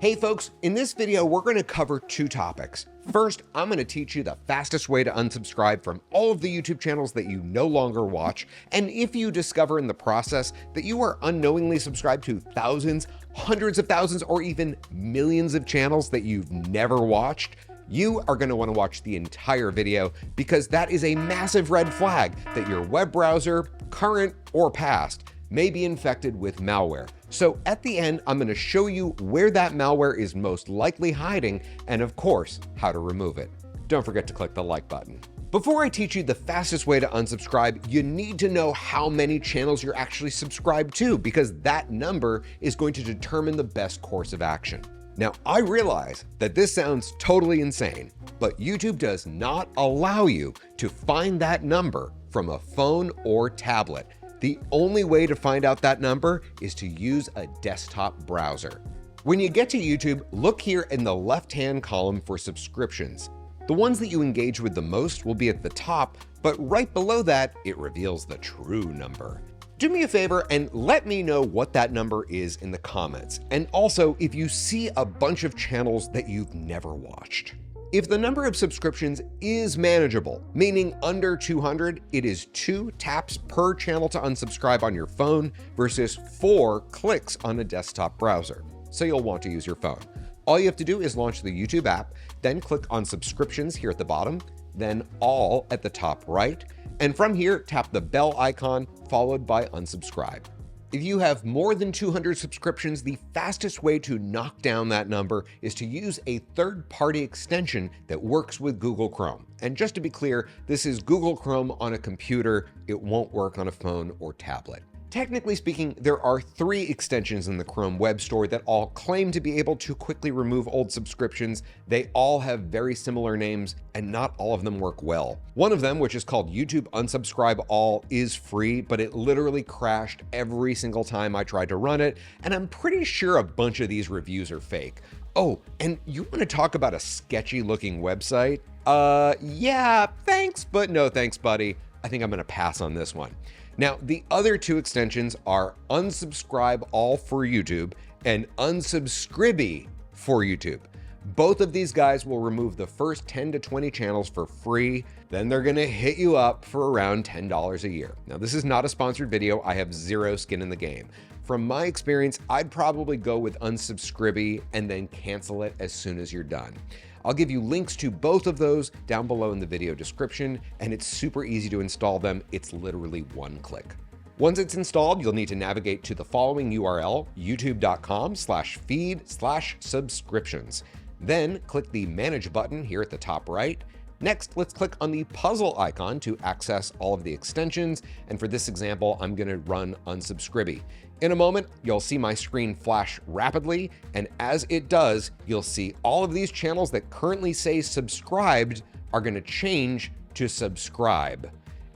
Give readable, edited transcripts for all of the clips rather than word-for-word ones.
Hey folks, in this video, we're going to cover two topics. First, I'm going to teach you the fastest way to unsubscribe from all of the YouTube channels that you no longer watch. And if you discover in the process that you are unknowingly subscribed to thousands, hundreds of thousands, or even millions of channels that you've never watched, you are going to want to watch the entire video because that is a massive red flag that your web browser, current or past, may be infected with malware. So at the end, I'm going to show you where that malware is most likely hiding and of course, how to remove it. Don't forget to click the like button. Before I teach you the fastest way to unsubscribe, you need to know how many channels you're actually subscribed to because that number is going to determine the best course of action. Now, I realize that this sounds totally insane, but YouTube does not allow you to find that number from a phone or tablet. The only way to find out that number is to use a desktop browser. When you get to YouTube, look here in the left-hand column for subscriptions. The ones that you engage with the most will be at the top, but right below that, it reveals the true number. Do me a favor and let me know what that number is in the comments. And also, if you see a bunch of channels that you've never watched. If the number of subscriptions is manageable, meaning under 200, it is 2 taps per channel to unsubscribe on your phone versus 4 clicks on a desktop browser. So you'll want to use your phone. All you have to do is launch the YouTube app, then click on subscriptions here at the bottom, then all at the top right, and from here, tap the bell icon followed by unsubscribe. If you have more than 200 subscriptions, the fastest way to knock down that number is to use a third-party extension that works with Google Chrome. And just to be clear, this is Google Chrome on a computer. It won't work on a phone or tablet. Technically speaking, there are 3 extensions in the Chrome web store that all claim to be able to quickly remove old subscriptions. They all have very similar names and not all of them work well. One of them, which is called YouTube Unsubscribe All, is free, but it literally crashed every single time I tried to run it. And I'm pretty sure a bunch of these reviews are fake. Oh, and you want to talk about a sketchy looking website? Yeah, thanks, but no thanks, buddy. I think I'm going to pass on this one. Now, the other 2 extensions are Unsubscribe All for YouTube and Unsubscribe for YouTube. Both of these guys will remove the first 10 to 20 channels for free. Then they're going to hit you up for around $10 a year. Now, this is not a sponsored video. I have zero skin in the game. From my experience, I'd probably go with Unsubscribe and then cancel it as soon as you're done. I'll give you links to both of those down below in the video description, and it's super easy to install them. It's literally one click. Once it's installed, you'll need to navigate to the following URL, youtube.com/feed/subscriptions. Then click the Manage button here at the top right. Next, let's click on the puzzle icon to access all of the extensions. And for this example, I'm going to run Unsubscribe. In a moment, you'll see my screen flash rapidly. And as it does, you'll see all of these channels that currently say subscribed are going to change to subscribe.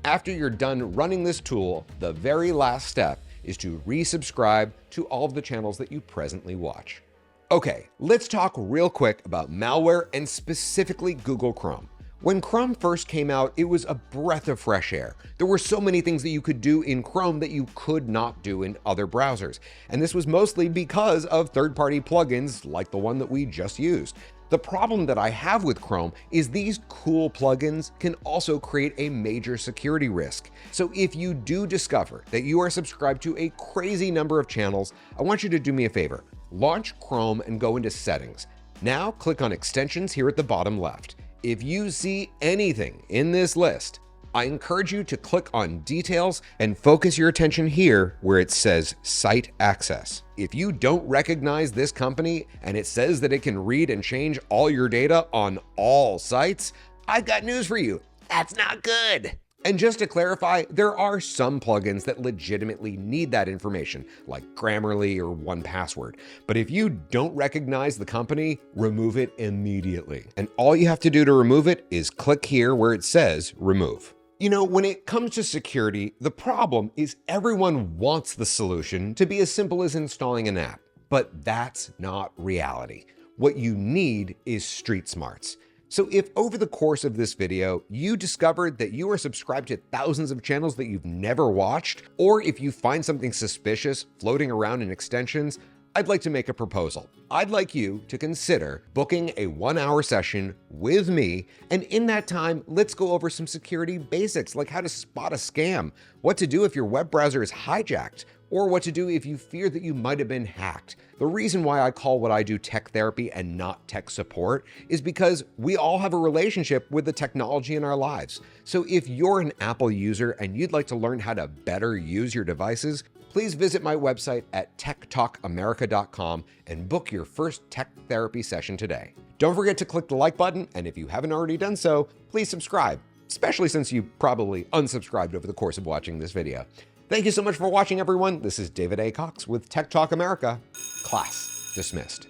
After you're done running this tool, the very last step is to resubscribe to all of the channels that you presently watch. Okay, let's talk real quick about malware and specifically Google Chrome. When Chrome first came out, it was a breath of fresh air. There were so many things that you could do in Chrome that you could not do in other browsers. And this was mostly because of third-party plugins like the one that we just used. The problem that I have with Chrome is these cool plugins can also create a major security risk. So if you do discover that you are subscribed to a crazy number of channels, I want you to do me a favor. Launch Chrome and go into Settings. Now click on Extensions here at the bottom left. If you see anything in this list, I encourage you to click on Details and focus your attention here where it says Site Access. If you don't recognize this company and it says that it can read and change all your data on all sites, I've got news for you. That's not good. And just to clarify, there are some plugins that legitimately need that information, like Grammarly or 1Password. But if you don't recognize the company, remove it immediately. And all you have to do to remove it is click here where it says Remove. You know, when it comes to security, the problem is everyone wants the solution to be as simple as installing an app. But that's not reality. What you need is street smarts. So if over the course of this video, you discovered that you are subscribed to thousands of channels that you've never watched, or if you find something suspicious floating around in extensions, I'd like to make a proposal. I'd like you to consider booking a 1-hour session with me, and in that time, let's go over some security basics like how to spot a scam, what to do if your web browser is hijacked, or what to do if you fear that you might have been hacked. The reason why I call what I do tech therapy and not tech support is because we all have a relationship with the technology in our lives. So if you're an Apple user and you'd like to learn how to better use your devices, please visit my website at techtalkamerica.com and book your first tech therapy session today. Don't forget to click the like button, and if you haven't already done so, please subscribe, especially since you probably unsubscribed over the course of watching this video. Thank you so much for watching, everyone. This is David A. Cox with Tech Talk America. Class dismissed.